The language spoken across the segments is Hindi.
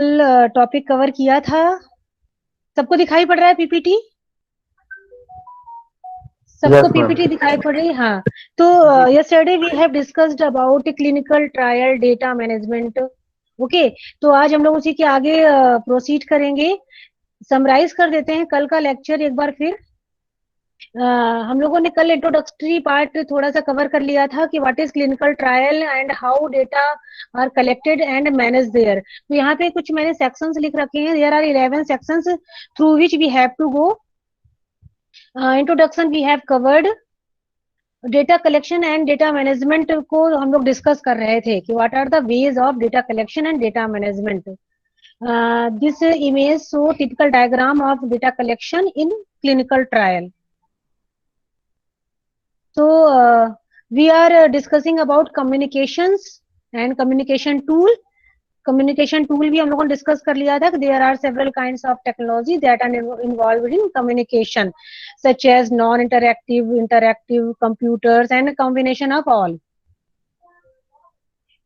टॉपिक कवर किया था। सबको दिखाई पड़ रहा है पीपीटी? सबको यस मैम। पीपीटी दिखाई पड़ रही है? हाँ। तो जी। Yesterday we have discussed about clinical trial data management. Okay. तो आज हम लोग उसी के आगे प्रोसीड करेंगे। समराइज कर देते हैं कल का लेक्चर एक बार फिर। हम लोगों ने कल इंट्रोडक्टरी पार्ट थोड़ा सा कवर कर लिया था कि what is clinical trial and how data are collected and manage there. तो यहाँ पे कुछ मैंने सेक्शंस लिख रखे हैं। There are 11 sections through which we have to go. Introduction we have covered. Data collection and data management को हम लोग डिस्कस कर रहे थे कि what are the ways of data collection and data management. This image show typical diagram of data collection in clinical trial. So we are discussing about communications and communication tool. Communication tool भी हम लोगों ने डिस्कस कर लिया था कि there are several kinds of technology that are involved in communication such as non interactive, interactive computers and combination of all.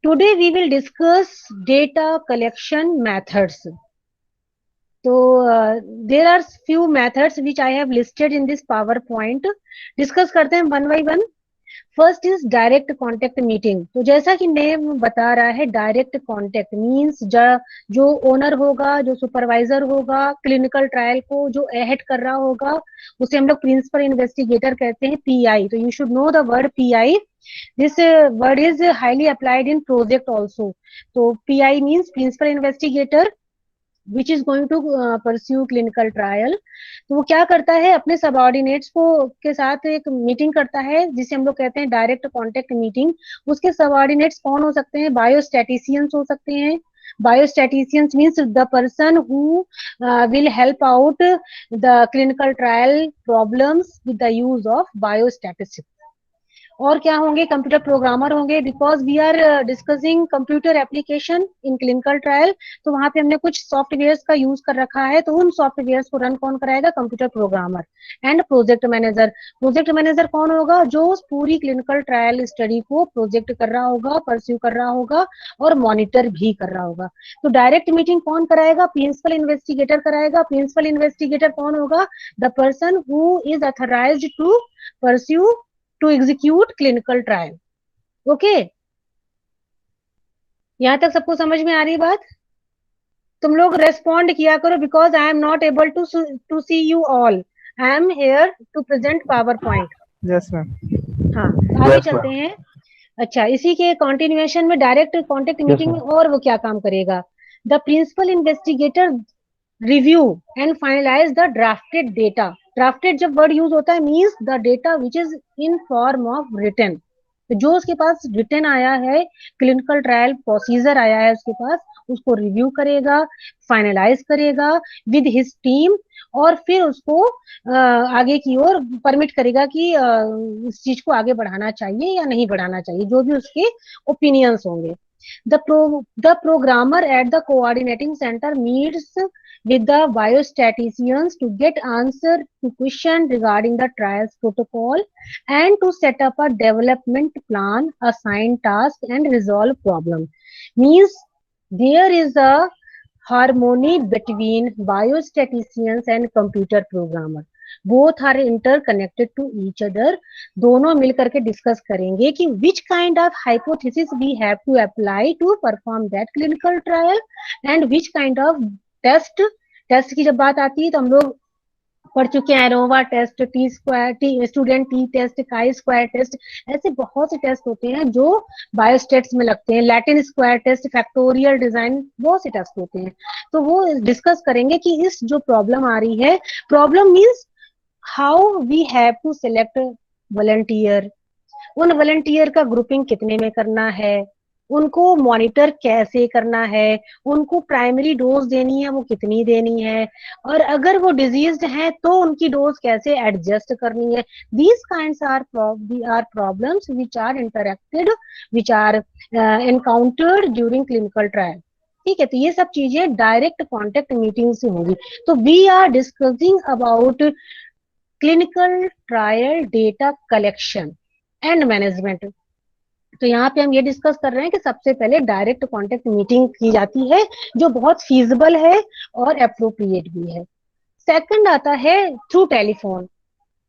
Today we will discuss data collection methods. So there are few methods which I have listed in this PowerPoint. Discuss करते हैं one by one. First is direct contact meeting. तो जैसा कि नेम बता रहा है, डायरेक्ट कॉन्टेक्ट मीन्स जो ओनर होगा, जो सुपरवाइजर होगा, क्लिनिकल ट्रायल को जो हेड कर रहा होगा, उसे हम लोग प्रिंसिपल इन्वेस्टिगेटर कहते हैं, पीआई. तो you should know the word PI. This word is highly applied in project also. तो PI means principal investigator which is going to pursue clinical trial. तो वो क्या करता है, अपने सबऑर्डिनेट्स को के साथ एक मीटिंग करता है जिसे हम लोग कहते हैं डायरेक्ट कॉन्टेक्ट मीटिंग. उसके सबऑर्डिनेट्स कौन हो सकते हैं? बायोस्टैटिशियंस हो सकते हैं. Biostatisticians means the person who will help out the clinical trial problems with the use of biostatistics. और क्या होंगे? कंप्यूटर प्रोग्रामर होंगे, because we are discussing computer application in clinical trial. तो वहां पे हमने कुछ सॉफ्टवेयर्स का यूज कर रखा है. तो उन सॉफ्टवेयर्स को रन कौन कराएगा? Computer programmer. And project manager. Project manager कौन होगा? जो पूरी क्लिनिकल ट्रायल स्टडी को प्रोजेक्ट कर रहा होगा, परस्यू कर रहा होगा और मॉनिटर भी कर रहा होगा. तो डायरेक्ट मीटिंग कौन कराएगा? प्रिंसिपल इन्वेस्टिगेटर कराएगा. प्रिंसिपल इन्वेस्टिगेटर कौन होगा? The person who is authorized to pursue to execute clinical trial. Okay, यहां तक सबको समझ में आ रही बात? तुम लोग रेस्पॉन्ड किया करो, because I am not able to see you all. I am here to present PowerPoint. Yes ma'am. हाँ, आगे यस चलते मैम। हैं. अच्छा, इसी के कॉन्टिन्यूएशन में डायरेक्ट कॉन्टेक्ट यस मीटिंग में मैम। और वो क्या काम करेगा? The principal investigator review and finalize the drafted data. Drafted जब वर्ड यूज होता है means the data which is in form of written. तो जो उसके पास रिटन आया है, क्लिनिकल ट्रायल प्रोसीजर आया है उसके पास, उसको रिव्यू करेगा, फाइनलाइज करेगा विद हिज टीम. और फिर उसको आगे की ओर परमिट करेगा कि इस चीज को आगे बढ़ाना चाहिए या नहीं बढ़ाना चाहिए, जो भी उसके ओपिनियंस होंगे. The programmer at the coordinating center meets with the biostatisticians to get answer to question regarding the trials protocol and to set up a development plan, assign task and resolve problem. Means there is a harmony between biostatisticians and computer programmer. Both are interconnected to each other. दोनों मिलकर के डिस्कस करेंगे कि which kind of hypothesis we have to apply to perform that clinical trial and which kind of test की जब बात आती है तो हम लोग पढ़ चुके हैं ANOVA test, T square, T student T test, chi square test. ऐसे बहुत से टेस्ट होते हैं जो बायोस्टेट्स में लगते हैं. Latin square test, factorial design, बहुत से टेस्ट होते हैं. तो वो डिस्कस करेंगे कि इस जो प्रॉब्लम आ रही है, problem means how we have to select volunteer. उन वॉलंटियर का ग्रुपिंग कितने में करना है, उनको मॉनिटर कैसे करना है, उनको प्राइमरी डोज देनी है वो कितनी देनी है, और अगर वो डिजीज्ड हैं तो उनकी डोज कैसे एडजस्ट करनी है. These kinds are problems which are interacted, which are encountered during clinical trial. ठीक है, तो ये सब चीजें डायरेक्ट कॉन्टेक्ट मीटिंग से होंगी. तो we are discussing about clinical trial data collection and management. तो यहाँ पे हम ये डिस्कस कर रहे हैं कि सबसे पहले डायरेक्ट कॉन्टेक्ट मीटिंग की जाती है, जो बहुत फीजिबल है और अप्रोप्रिएट भी है। सेकंड आता है थ्रू टेलीफोन।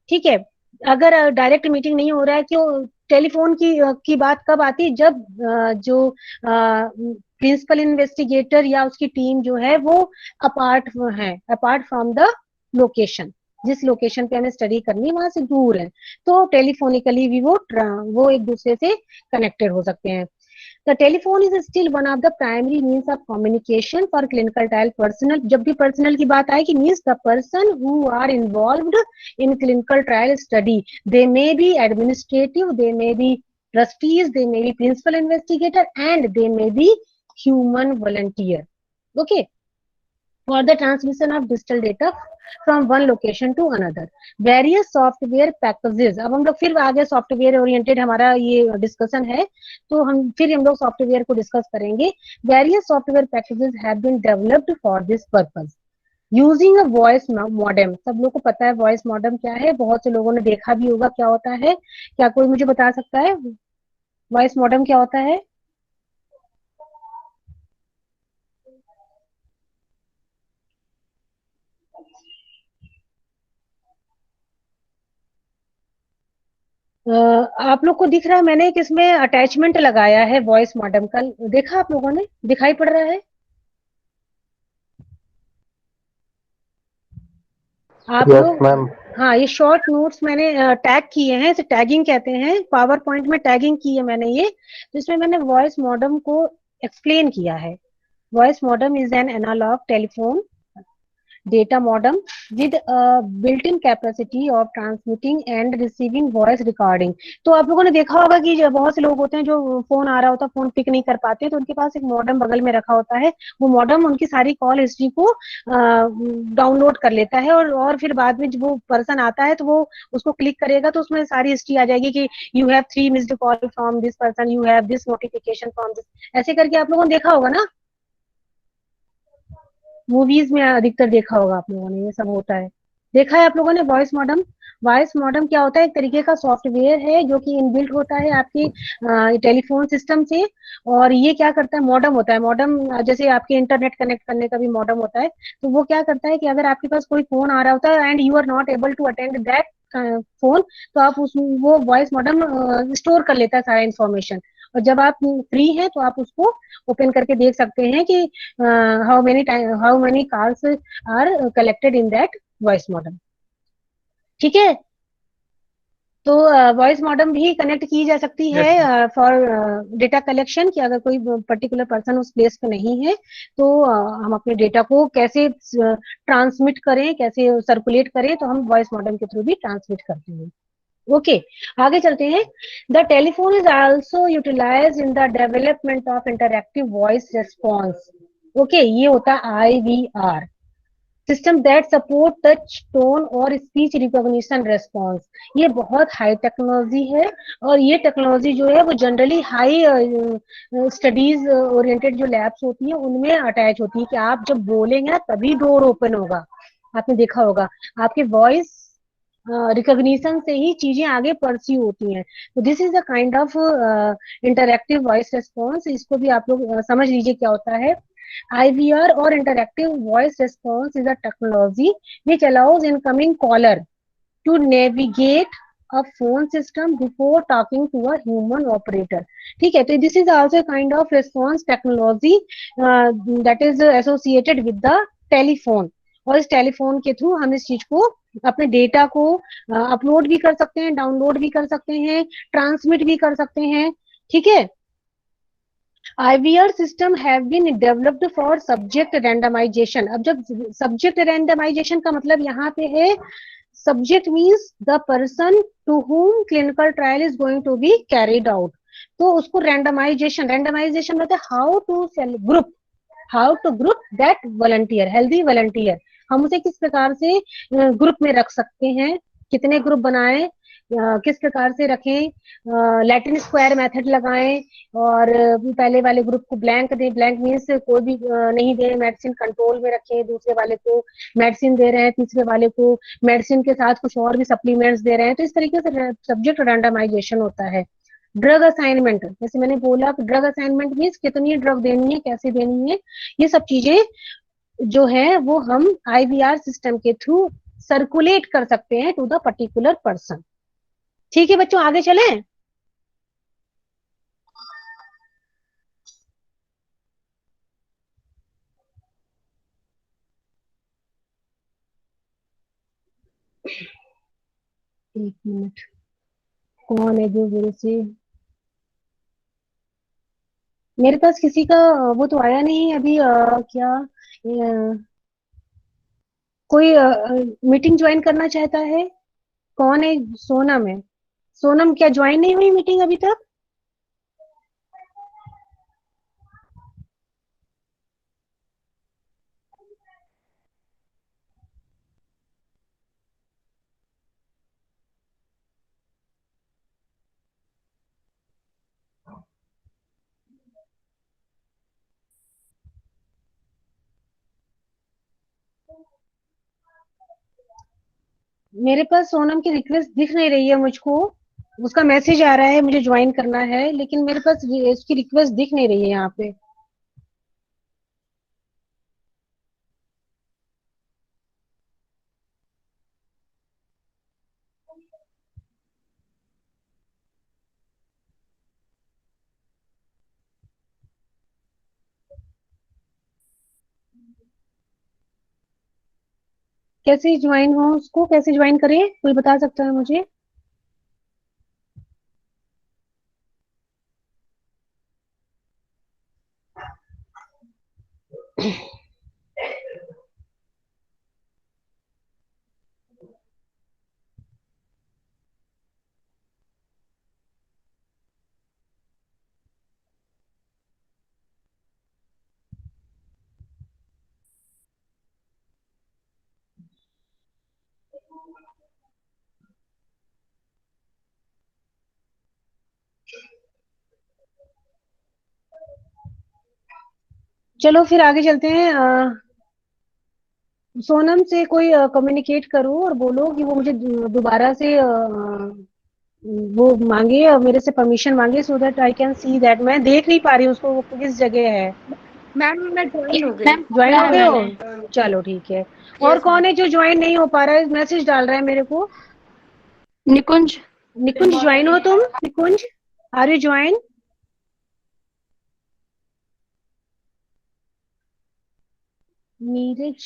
ठीक है, अगर डायरेक्ट मीटिंग नहीं हो रहा है, क्यों टेलीफोन की बात कब आती है, जब जो प्रिंसिपल इन्वेस्टिगेटर या उसकी टीम जो है वो अपार्ट है, अपार्ट फ्रॉम द लोकेशन, जिस लोकेशन पे हमें स्टडी करनी है वहां से दूर है, तो टेलीफोनिकली भी वो एक दूसरे से कनेक्टेड हो सकते हैं। The telephone is still one of the primary means of communication for clinical trial personnel. जब भी पर्सनल की बात आएगी, means the person who are involved in clinical trial study. They may be administrative, they may be trustees, they may be principal investigator, and they may be human volunteer. Okay, for the transmission of digital data from one location to another. Various software packages. अब हम लोग फिर आगे सॉफ्टवेयर ओरिएंटेड हमारा ये डिस्कशन है, तो हम लोग सॉफ्टवेयर को डिस्कस करेंगे। Various software packages have been developed for this purpose. Using a voice modem, सब लोग को पता है वॉइस मॉडेम क्या है, बहुत से लोगों ने देखा भी होगा क्या होता है। क्या कोई मुझे बता सकता है वॉइस मॉडेम क्या होता है? आप लोग को दिख रहा है, मैंने एक इसमें अटैचमेंट लगाया है वॉइस मॉडेम का, देखा आप लोगों ने, दिखाई पड़ रहा है आप यस लोग? मैम। हाँ, ये शॉर्ट नोट्स मैंने टैग किए हैं, इसे टैगिंग कहते हैं, पावर पॉइंट में टैगिंग की है मैंने ये, तो इसमें मैंने वॉइस मॉडेम को एक्सप्लेन किया है। Voice modem is an analog telephone data modem with a built-in capacity of transmitting and receiving voice recording। तो आप लोगों ने देखा होगा कि जो बहुत से लोग होते हैं जो फोन आ रहा होता है फोन पिक नहीं कर पाते, तो उनके पास एक मॉडेम बगल में रखा होता है, वो मॉडेम उनकी सारी कॉल हिस्ट्री को डाउनलोड कर लेता है, और फिर बाद में जब वो पर्सन आता है तो वो उसको क्लिक करेगा तो उसमें सारी हिस्ट्री आ जाएगी कि you have 3 missed call from this person, you have this notification from this, ऐसे करके आप लोगों ने देखा होगा ना, मूवीज में अधिकतर देखा होगा आप लोगों ने, ये सब होता है। देखा है आप लोगों ने वॉइस मॉडम? वॉइस मॉडम क्या होता है, एक तरीके का सॉफ्टवेयर है जो कि इनबिल्ट होता है आपकी टेलीफोन सिस्टम से। और ये क्या करता है, मॉडम होता है, मॉडम जैसे आपके इंटरनेट कनेक्ट करने का भी मॉडम होता है। तो वो क्या करता है कि अगर आपके पास कोई फोन आ रहा होता है and you are not able to attend that phone, तो आप उस वो वॉइस मॉडम स्टोर कर लेता है सारा इन्फॉर्मेशन, और जब आप फ्री हैं तो आप उसको ओपन करके देख सकते हैं कि how many calls are collected in that voice modem. ठीक है, तो वॉइस मॉडम भी कनेक्ट की जा सकती है yes ma'am. For data collection, कि अगर कोई पर्टिकुलर पर्सन उस प्लेस पे नहीं है, तो हम अपने डेटा को कैसे ट्रांसमिट करें, कैसे सर्कुलेट करें, तो हम वॉइस मॉडम के थ्रू भी ट्रांसमिट करते हैं। ओके, आगे चलते हैं। The telephone is also utilized in the development of interactive voice response. Okay, ये होता है IVR, system that support touch tone और स्पीच रिकॉग्निशन रेस्पॉन्स। ये बहुत हाई टेक्नोलॉजी है, और ये टेक्नोलॉजी जो है वो जनरली हाई स्टडीज ओरिएंटेड जो लैब्स होती हैं उनमें अटैच होती है, कि आप जब बोलेंगे ना तभी डोर ओपन होगा। आपने देखा होगा आपके वॉइस रिकॉग्निशन से ही चीजें आगे परस्यू होती हैं। तो this is the kind of interactive voice response, इसको भी आप लोग समझ लीजिए क्या होता है। IVR or interactive voice response is a technology which allows incoming caller to navigate a phone system before talking to a human operator। ठीक है, तो this is also kind of response technology that is associated with the telephone, और इस टेलीफोन के थ्रू हम इस चीज को, अपने डेटा को अपलोड भी कर सकते हैं, डाउनलोड भी कर सकते हैं, ट्रांसमिट भी कर सकते हैं। ठीक है, IVR system have been developed for subject randomization. अब जब सब्जेक्ट रैंडमाइजेशन का मतलब यहाँ पे है, subject means the person to whom clinical trial is going to be carried out, तो उसको रैंडमाइजेशन, रैंडमाइजेशन मतलब how to group that volunteer, healthy volunteer, हम उसे किस प्रकार से ग्रुप में रख सकते हैं, कितने ग्रुप बनाएं, किस प्रकार से रखें, लैटिन स्क्वायर मेथड लगाएं, और पहले वाले ग्रुप को ब्लैंक दें, ब्लैंक मीन्स कोई भी नहीं दे, मेडिसिन कंट्रोल में रखें, दूसरे वाले को मेडिसिन दे रहे हैं, तीसरे वाले को मेडिसिन के साथ कुछ और भी सप्लीमेंट्स दे रहे हैं, तो इस तरीके से सब्जेक्ट रैंडमाइजेशन होता है। ड्रग असाइनमेंट, जैसे मैंने बोला ड्रग असाइनमेंट मीन्स कितनी ड्रग देनी है, कैसे देनी है, ये सब चीजें जो है वो हम आईवीआर सिस्टम के थ्रू सर्कुलेट कर सकते हैं टू द पर्टिकुलर पर्सन। ठीक है बच्चों, आगे चलें। एक मिनट, कौन है जो मेरे से, मेरे पास किसी का वो तो आया नहीं अभी, क्या कोई मीटिंग ज्वाइन करना चाहता है? कौन है? सोनम है। सोनम क्या ज्वाइन नहीं हुई मीटिंग अभी तक? मेरे पास सोनम की रिक्वेस्ट दिख नहीं रही है मुझको। उसका मैसेज आ रहा है मुझे ज्वाइन करना है, लेकिन मेरे पास उसकी रिक्वेस्ट दिख नहीं रही है यहाँ पे। कैसे ज्वाइन हो, उसको कैसे ज्वाइन करें, कोई बता सकता है मुझे? चलो फिर आगे चलते हैं। सोनम से कोई कम्युनिकेट करो और बोलो कि वो मुझे दोबारा से वो मांगे और मेरे से परमिशन मांगे, so that I can see that, मैं देख नहीं पा रही हूँ उसको वो किस जगह है। मैम मैं ज्वाइन हो गई। मैम ज्वाइन किया हो है गए हो? मैंने। चलो ठीक है। और यस कौन मैम। है जो ज्वाइन नहीं हो पा रहा है, मैसेज डाल रहा है मेरे को? निकुंज। निकुंज ज्वाइन हो तुम? निकुंज, आर यू ज्वाइन? नीरज,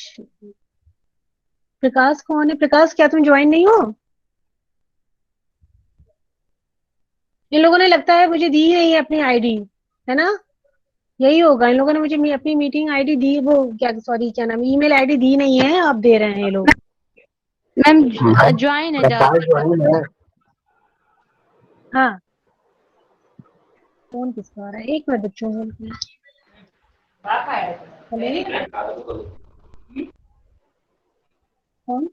प्रकाश कौन है? प्रकाश क्या तुम ज्वाइन नहीं हो? इन लोगों ने लगता है मुझे दी नहीं है अपनी आईडी, है ना? यही होगा, इन लोगों ने मुझे अपनी मीटिंग आईडी दी, वो क्या, सॉरी क्या नाम, ईमेल आईडी दी नहीं है, अब दे रहे हैं ये लोग। मैम ज्वाइन है ज्यादा। हाँ, फोन किसका आ रहा है, एक मिनट बच्चों को। हेलो, कौन?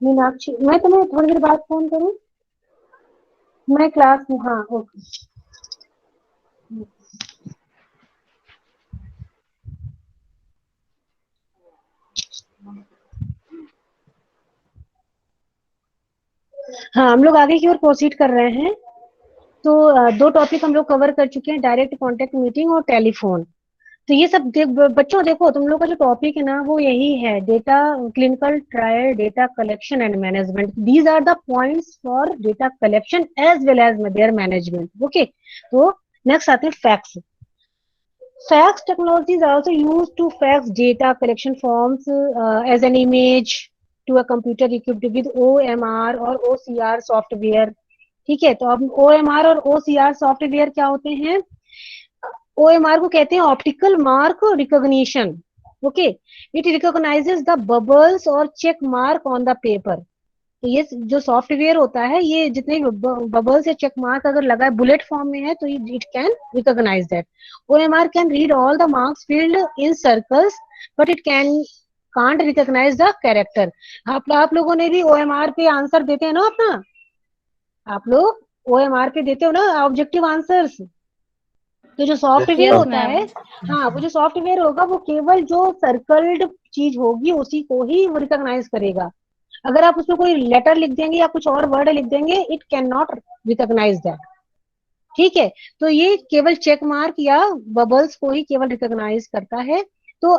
मीनाक्षी, मैं तुम्हें थोड़ी देर बाद फोन करूँ, मैं क्लास में, हाँ ओके। हाँ, हम लोग आगे की ओर प्रोसीड कर रहे हैं। तो दो टॉपिक हम लोग कवर कर चुके हैं, डायरेक्ट कॉन्टेक्ट मीटिंग और टेलीफोन। तो ये सब बच्चों देखो, तुम लोग का जो टॉपिक है ना वो यही है, data clinical trial, data collection and management. These are the points for data collection as well as their management. Okay, तो नेक्स्ट आते हैं fax. Fax technology is also used to fax data collection forms as an image to a computer equipped with OMR और OCR सॉफ्टवेयर। ठीक है, तो अब OMR और OCR सॉफ्टवेयर क्या होते हैं? OMR को कहते हैं optical mark recognition. Okay, it recognizes the bubbles और check mark on the paper. तो ये जो सॉफ्टवेयर होता है, ये जितने बबल्स या चेक मार्क अगर लगा है बुलेट फॉर्म में है तो it can recognize that. OMR can read all the marks field in circles, but it can can't recognize the character. आप लोगों ने भी ओएमआर पे आंसर देते हैं ना अपना, आप लोग ओएमआर पे देते हो ना ऑब्जेक्टिव आंसर्स। तो जो सॉफ्टवेयर यस होता मैम। है, हाँ, वो जो सॉफ्टवेयर होगा वो केवल जो सर्कल्ड चीज होगी उसी को ही वो रिकॉग्नाइज करेगा। अगर आप उसमें कोई लेटर लिख देंगे या कुछ और वर्ड लिख देंगे, it can not recognize that. ठीक है, तो ये केवल चेक मार्क या बबल्स को ही केवल रिकॉग्नाइज करता है। तो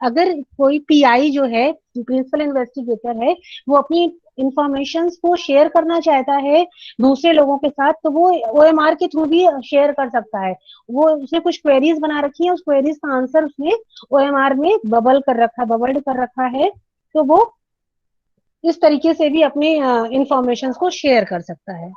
अगर कोई पीआई जो है, प्रिंसिपल इन्वेस्टिगेटर है, वो अपनी इंफॉर्मेशन को शेयर करना चाहता है दूसरे लोगों के साथ, तो वो ओएमआर के थ्रू भी शेयर कर सकता है। वो उसने कुछ क्वेरीज बना रखी है, उस क्वेरीज का आंसर उसने ओएमआर में बबल्ड कर रखा है, तो वो इस तरीके से भी अपनी इंफॉर्मेशन को शेयर कर सकता है।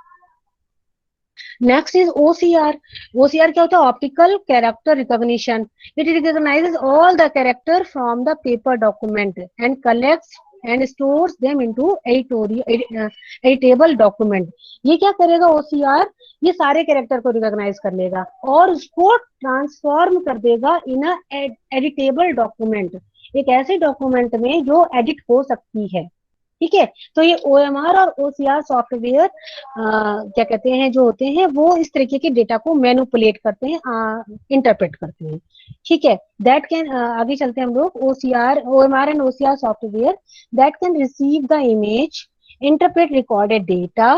Next is OCR. ओसीआर क्या होता है? Optical character recognition. It recognises all the character from the paper document and collects and stores them into editable document. ये क्या करेगा ओसीआर? ये सारे कैरेक्टर को रिकॉग्नाइज कर लेगा और उसको ट्रांसफॉर्म कर देगा इन एडिटेबल डॉक्यूमेंट, एक ऐसे डॉक्यूमेंट में जो एडिट हो सकती है। ठीक है, तो ये ओएमआर और ओसीआर सॉफ्टवेयर क्या कहते हैं, जो होते हैं वो इस तरीके के डेटा को मैनिपुलेट करते हैं, इंटरप्रेट करते हैं। ठीक है, दैट कैन, आगे चलते हैं हम लोग। OCR, OMR and OCR software that can receive the image, interpret recorded data,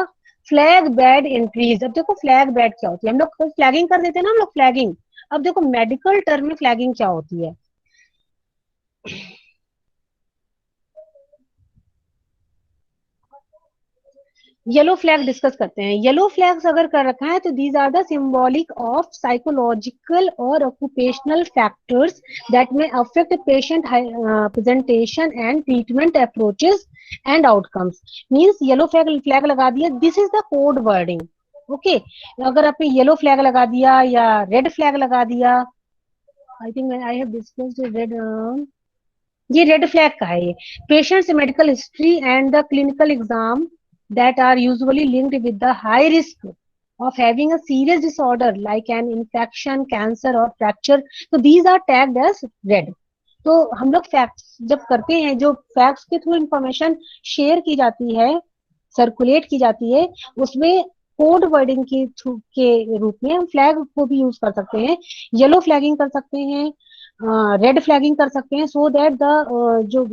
flag bad entries. अब देखो फ्लैग बैड क्या होती है, हम लोग फ्लैगिंग कर देते हैं ना, हम लोग फ्लैगिंग। अब देखो मेडिकल टर्म में फ्लैगिंग क्या होती है। येलो फ्लैग डिस्कस करते हैं। येलो फ्लैग्स अगर कर रखा है तो these are the symbolic of psychological और ऑक्यूपेशनल फैक्टर्स दैट में affect patient presentation and treatment approaches and outcomes. Means yellow flag लगा दिया, this is the code wording. Okay, अगर आपने येलो फ्लैग लगा दिया या रेड फ्लैग लगा दिया, I think I have discussed red, ये रेड फ्लैग का है। ये patients medical history and the clinical exam that are usually linked with the high risk of having a serious disorder like an infection, cancer or fracture, so these are tagged as red। तो हम लोग फैक्ट्स जब करते हैं, जो फैक्ट्स के थ्रू इंफॉर्मेशन शेयर की जाती है, सर्कुलेट की जाती है, उसमें कोड वर्डिंग के थ्रू के रूप में हम फ्लैग को भी यूज कर सकते हैं। येलो फ्लैगिंग कर सकते हैं, रेड फ्लैगिंग कर सकते हैं, सो दैट द जो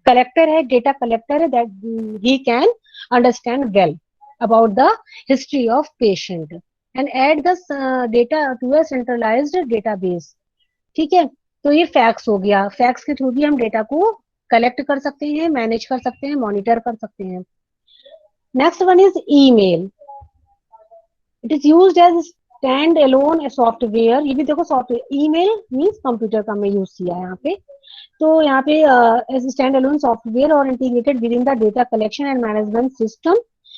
कलेक्टर है, डेटा कलेक्टर है, that he can understand well about the history of patient and add the data to a centralized database। ठीक है, तो ये फैक्स हो गया। फैक्स के थ्रू भी हम डेटा को कलेक्ट कर सकते हैं, मैनेज कर सकते हैं, मॉनिटर कर सकते हैं। Next one is email. It is used as stand alone software. ये भी देखो सॉफ्टवेयर, ईमेल मीन्स कंप्यूटर का मैं यूज किया है यहाँ पे। तो यहाँ पे एज स्टैंड अलोन सॉफ्टवेयर और integrated with in the data collection and management system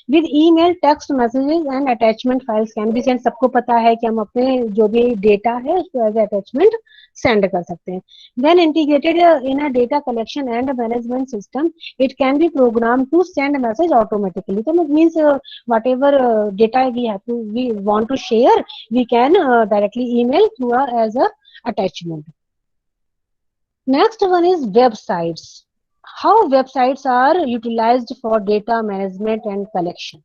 with email, text messages and attachment files can be send. सबको पता है कि हम अपने जो भी डेटा है उसको एज अटैचमेंट सेंड कर सकते हैं। When integrated in a data collection and management system, it can be program to send message automatically. तो it means whatever data we want to share, we can directly email through as a attachment. Next one is websites. How websites are utilized for data management and collection.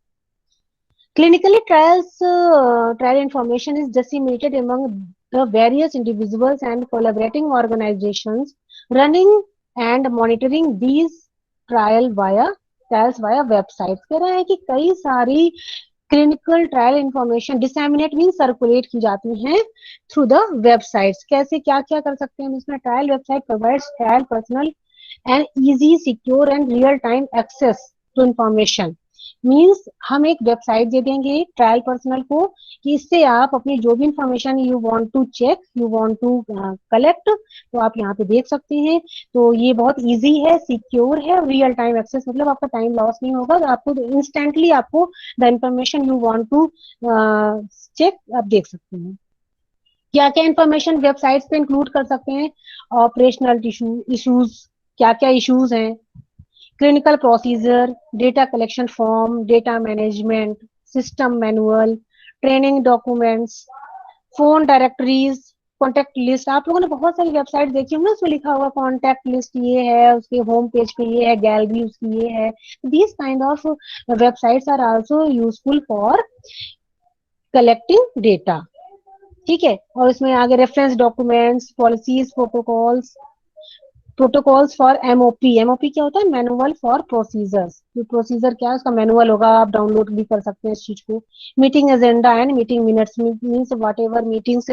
Clinically, trial information is disseminated among the various individuals and collaborating organizations running and monitoring these trials via websites। कह रहा है कि कई सारी clinical trial information disseminate mean circulate की जाती हैं थ्रू द वेबसाइट्स। कैसे, क्या क्या कर सकते हैं इसमें? Trial website provides trial personal and easy, secure and real time access to information. Means हम एक वेबसाइट दे देंगे ट्रायल पर्सनल को कि इससे आप अपनी जो भी information you want to check, you want to collect, तो आप यहाँ पे देख सकते हैं। तो ये बहुत इजी है, सिक्योर है, रियल टाइम एक्सेस, मतलब आपका टाइम लॉस नहीं होगा, आपको इंस्टेंटली आपको the information you want to check आप देख सकते हैं। क्या क्या इंफॉर्मेशन वेबसाइट्स पे इंक्लूड कर सकते हैं? ऑपरेशनल इश्यूज, क्या क्या इश्यूज हैं, clinical procedure, data collection form, data management system manual, training documents, phone directories, contact list. आप लोगों ने बहुत सारी वेबसाइट देखी होंगी, उसमें लिखा होगा कॉन्टेक्ट लिस्ट ये है, उसके होम पेज पे ये है, गैलरी उसकी ये है। These kind of websites are also useful for collecting data. ठीक है, और इसमें आगे reference documents, policies, protocols, protocols for MOP, MOP क्या होता है, मैनुअल फॉर प्रोसीजर्स, प्रोसीजर क्या है उसका मैनुअल होगा, आप डाउनलोड भी कर सकते हैं इस चीज को। Meeting agenda and meeting minutes means what ever meetings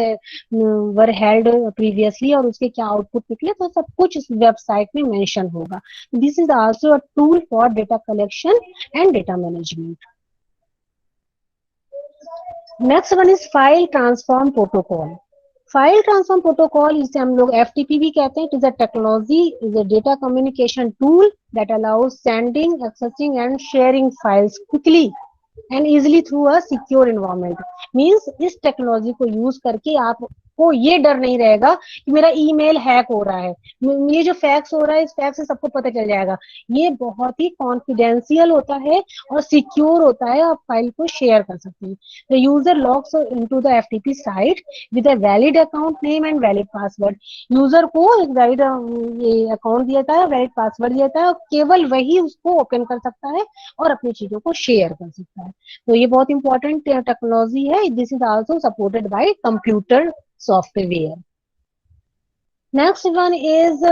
were held previously और उसके क्या आउटपुट निकले, तो सब कुछ इस वेबसाइट में मेंशन होगा। This is also a tool for data collection and data management. Next one is file transform protocol. File transform protocol इसे हम लोग एफटीपी भी कहते हैं। It is a technology, is a data communication tool that allows sending, accessing and sharing files quickly and easily through a secure environment. Means इस टेक्नोलॉजी को यूज करके आपको ये डर नहीं रहेगा कि मेरा ईमेल हैक हो रहा है, ये जो फैक्स हो रहा है इस फैक्स से सबको पता चल जाएगा। ये बहुत ही कॉन्फिडेंशियल होता है और सिक्योर होता है, आप फाइल को शेयर कर सकते हैं। The user logs into the FTP site with a valid account name and valid password. User को एक वैलिड अकाउंट दिया जाता है, वैलिड पासवर्ड दिया जाता है और केवल वही उसको ओपन कर सकता है और अपनी चीजों को शेयर कर सकता है। तो ये बहुत इंपॉर्टेंट टेक्नोलॉजी है। This is also supported by computer software. Next one is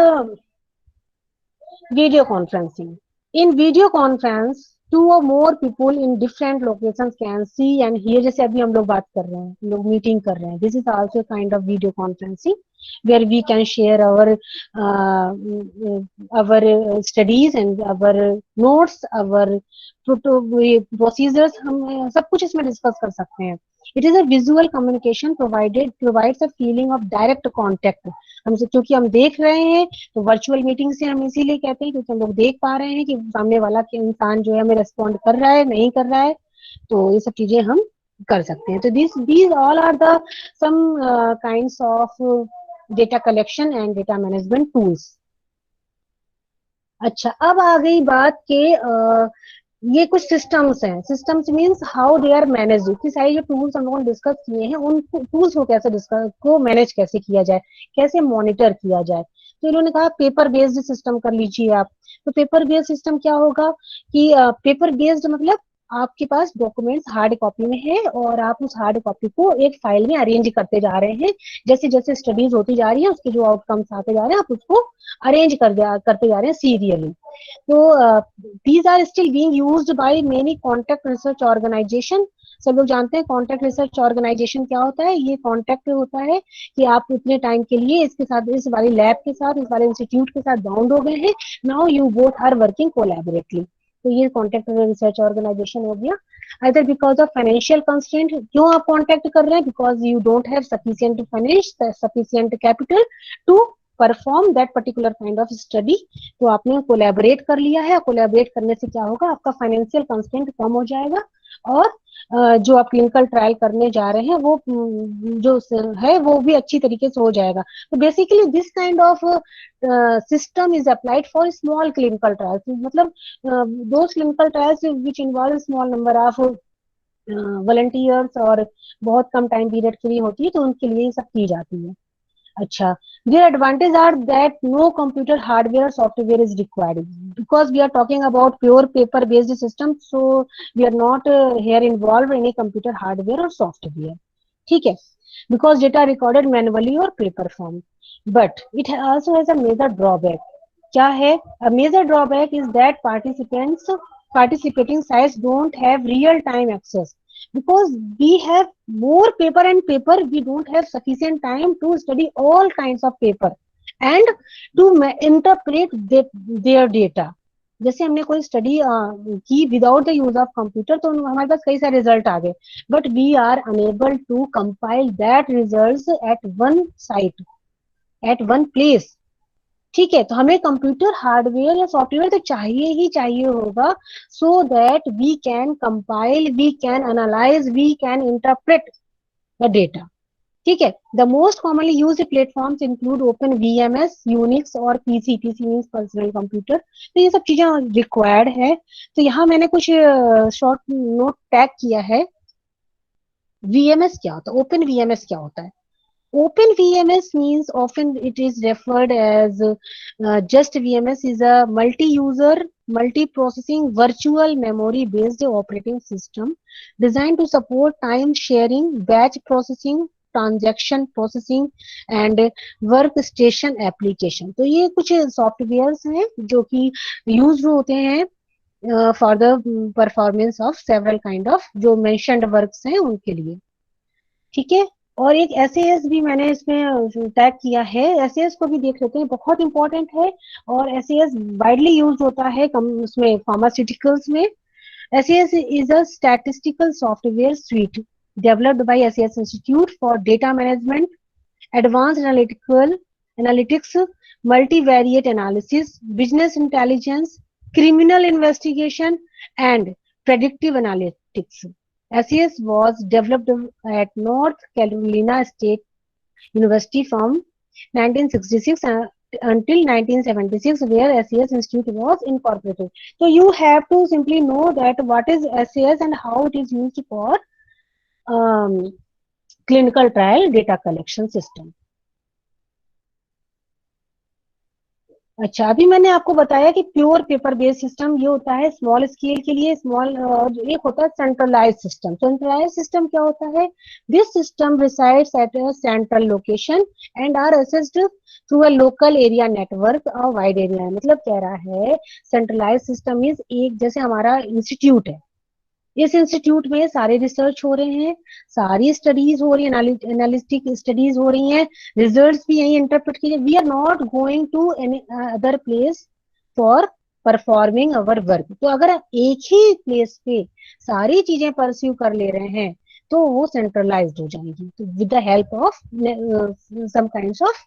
video conferencing. In video conference, two or more people in different locations can see and hear. जैसे अभी हम लोग बात कर रहे हैं, हम लोग मीटिंग कर रहे हैं, this is also a kind of video conferencing where we can share our studies and our notes, our procedures, हम सब कुछ इसमें डिस्कस कर सकते हैं। It is a visual communication provides a feeling of direct contact. हमसे क्योंकि हम देख रहे हैं तो वर्चुअल मीटिंग से हम इसीलिए कहते हैं क्योंकि हम लोग देख पा रहे हैं कि सामने वाला के इंसान जो है हमें रेस्पॉन्ड कर रहा है नहीं कर रहा है, तो ये सब चीजें हम कर सकते हैं। तो these all are the some kinds of data collection and data management tools. अच्छा, अब आ गई बात के ये कुछ सिस्टम्स हैं। Systems means how they are managed. इतनी सारी जो टूल्स हम लोगों ने डिस्कस किए हैं उन टूल्स को कैसे मैनेज कैसे किया जाए, कैसे मॉनिटर किया जाए। तो इन्होंने कहा पेपर बेस्ड सिस्टम कर लीजिए आप। तो पेपर बेस्ड सिस्टम क्या होगा कि पेपर बेस्ड मतलब आपके पास डॉक्यूमेंट्स हार्ड कॉपी में है और आप उस हार्ड कॉपी को एक फाइल में अरेंज करते जा रहे हैं। जैसे जैसे स्टडीज होती जा रही है उसके जो आउटकम्स आते जा रहे हैं आप उसको अरेंज करते जा रहे हैं सीरियली। तो these are still being used by many contract research organization। सब लोग जानते हैं कॉन्ट्रैक्ट रिसर्च ऑर्गेनाइजेशन क्या होता है। ये कॉन्ट्रैक्ट होता है कि आप इतने टाइम के लिए इसके साथ, इस वाली लैब के साथ, इस वाले इंस्टीट्यूट के साथ बाउंड हो गए हैं। Now you both are working collaboratively. तो ये कॉन्ट्रैक्ट रिसर्च ऑर्गेनाइजेशन हो गया। Other because of financial constraint, क्यों आप कॉन्ट्रैक्ट कर रहे हैं, because you don't have sufficient finance, sufficient capital to perform that particular kind of study. तो आपने कोलैबोरेट कर लिया है। कोलैबोरेट करने से क्या होगा, आपका फाइनेंशियल कंस्ट्रेंट कम हो जाएगा और जो आप क्लिनिकल ट्रायल करने जा रहे हैं वो जो है वो भी अच्छी तरीके से हो जाएगा। तो basically this kind of system is applied for small clinical trials, मतलब दो clinical trials which involve small number of volunteers और बहुत कम टाइम पीरियड के लिए होती है, तो उनके लिए ये सब की जाती है। अच्छा, their advantage are that no computer hardware or software is required because we are talking about pure paper based system, so we are not here involved any computer hardware or software, ठीक है, because data recorded manually or paper form, but it also has a major drawback। क्या है? A major drawback is that participating sites don't have real time access because we have more paper and paper, we don't have sufficient time to study all kinds of paper and to interpret their data। जैसे हमने कोई स्टडी की without the use of computer तो हमारे पास कई सारे रिजल्ट आ गए, but we are unable to compile that results at one site, at one place. ठीक है, तो हमें कंप्यूटर हार्डवेयर या सॉफ्टवेयर तो चाहिए ही चाहिए होगा, so that we can compile, we can analyse, we can interpret the data. ठीक है, the most commonly used platforms include open VMS, Unix और PC. PC means personal computer. तो ये सब चीजें रिक्वायर्ड है। तो यहाँ मैंने कुछ शॉर्ट नोट टैग किया है। वीएमएस क्या होता है, ओपन वीएमएस क्या होता है? Open VMS means often it is referred as just VMS is a multi-user, multi-processing virtual memory-based operating system designed to support time sharing, batch processing, transaction processing and work station application. तो ये कुछ सॉफ्टवेयर्स हैं जो कि यूज होते हैं for the performance of several kind of जो मेंशन्ड वर्क्स हैं उनके लिए। ठीक है, और एक एसएएस भी मैंने इसमें टैग किया है, एसएएस को भी देख लेते हैं, बहुत इंपॉर्टेंट है। और एसएएस वाइडली यूज होता है उसमें फार्मास्यूटिकल्स में। SES is a statistical software suite developed by SES Institute for Data Management, Advanced Analytics, Multivariate Analysis, Business Intelligence, Criminal Investigation, and Predictive Analytics. SES was developed at North Carolina State University from 1966 until 1976, where SES Institute was incorporated. So you have to simply know that what is SES and how it is used for clinical trial data collection system. अच्छा, अभी मैंने आपको बताया कि प्योर पेपर बेस्ड सिस्टम ये होता है स्मॉल स्केल के लिए, स्मॉल, एक होता है सेंट्रलाइज सिस्टम। सेंट्रलाइज सिस्टम क्या होता है? This system resides at a central location and are assessed through a local area network और वाइड एरिया। मतलब कह रहा है सेंट्रलाइज सिस्टम इज एक, जैसे हमारा इंस्टीट्यूट है, इस इंस्टीट्यूट में सारे रिसर्च हो रहे हैं, सारी स्टडीज हो रही है, एनालिस्टिक स्टडीज हो रही हैं, रिजल्ट्स भी यही इंटरप्रेट कीजिए। We are not going to any other place for performing our work. तो अगर एक ही प्लेस पे सारी चीजें परस्यू कर ले रहे हैं तो वो सेंट्रलाइज्ड हो जाएगी, तो with the help of some kinds of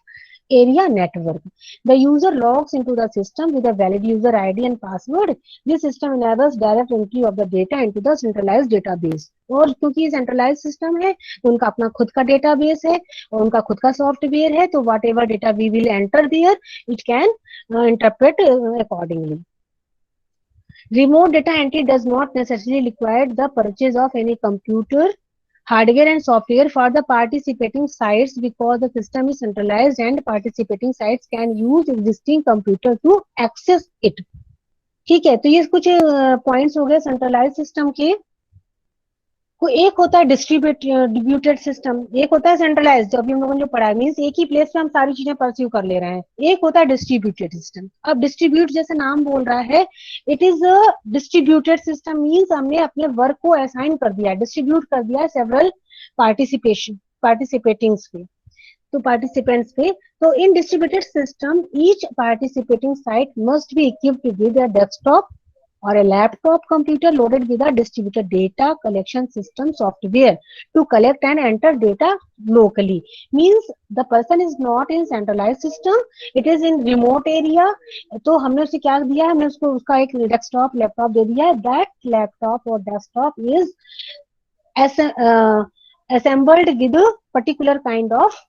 area network. The user logs into the system with a valid user ID and password. This system enables direct entry of the data into the centralized database. और क्योंकि सेंट्रलाइज सिस्टम है तो उनका अपना खुद का डेटाबेस है और उनका खुद का सॉफ्टवेयर है, तो whatever data we will enter there it can interpret accordingly. Remote data entry does not necessarily require the purchase of any computer, hardware and software for the participating sites because the system is centralized and participating sites can use existing computer to access it. ठीक है, तो ये कुछ पॉइंट्स हो गए सेंट्रलाइज सिस्टम के। को एक होता है डिस्ट्रीब्यूटेड सिस्टम, एक होता है सेंट्रलाइज, जो अभी हम लोगों ने जो पढ़ा है, मीन्स एक ही प्लेस पे हम सारी चीजें परस्यू कर ले रहे हैं। एक होता है डिस्ट्रीब्यूटेड सिस्टम। अब डिस्ट्रीब्यूट जैसे नाम बोल रहा है, it is a distributed system, means हमने अपने वर्क को असाइन कर दिया है, डिस्ट्रीब्यूट कर दिया है सेवरल पार्टिसिपेटिंग्स पे, तो पार्टिसिपेंट्स पे। तो in distributed system each participating site must be equipped with a desktop or a laptop computer loaded with a distributed data collection system software to collect and enter data locally. Means the person is not in centralized system, it is in remote area. तो हमने उसे क्या दिया है, हमने उसको उसका एक डेस्कटॉप लैपटॉप दे दिया है। दैट लैपटॉप और desktop is assembled with a particular kind of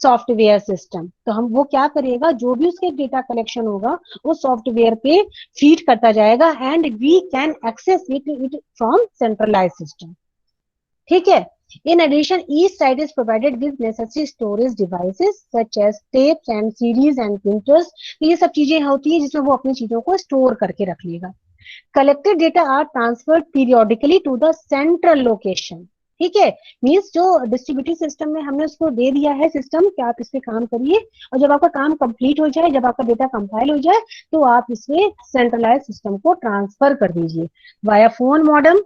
software system. तो हम वो क्या करेगा, जो भी उसके डेटा कलेक्शन होगा वो सॉफ्टवेयर पे फीड करता जाएगा and we can access it from centralize system. ठीक है, in addition each site is provided with necessary storage devices such as tapes and series and printers. तो ये सब चीजें होती है जिसमें वो अपनी चीजों को स्टोर करके रख लेगा। Collected data are transferred periodically to the central location. ठीक है, मीन्स जो डिस्ट्रीब्यूटिव सिस्टम में हमने उसको दे दिया है सिस्टम कि आप इस पे काम करिए, और जब आपका काम कंप्लीट हो जाए, जब आपका डेटा कंपाइल हो जाए, तो आप इसमें सेंट्रलाइज सिस्टम को ट्रांसफर कर दीजिए वाया फोन मॉडेम,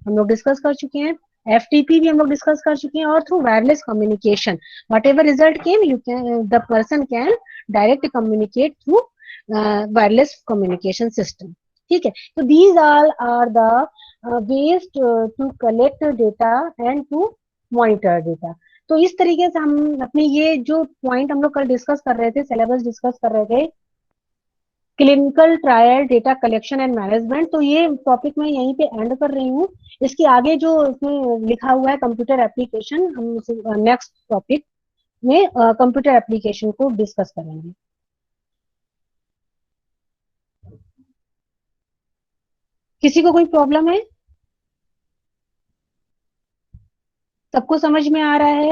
हम लोग डिस्कस कर चुके हैं, FTP भी हम लोग डिस्कस कर चुके हैं, और through wireless communication whatever result came you can the person can direct communicate through wireless communication system. ठीक है, तो these all are the ways to collect data and to monitor data। तो इस तरीके से हम अपने ये जो पॉइंट हम लोग कल डिस्कस कर रहे थे, सिलेबस डिस्कस कर रहे थे, clinical trial data collection and management, तो ये टॉपिक मैं यहीं पे एंड कर रही हूँ। इसके आगे जो इसमें लिखा हुआ है कंप्यूटर एप्लीकेशन, हम नेक्स्ट टॉपिक में कंप्यूटर एप्लीकेशन को डिस्कस करेंगे। किसी को कोई प्रॉब्लम है? सबको समझ में आ रहा है?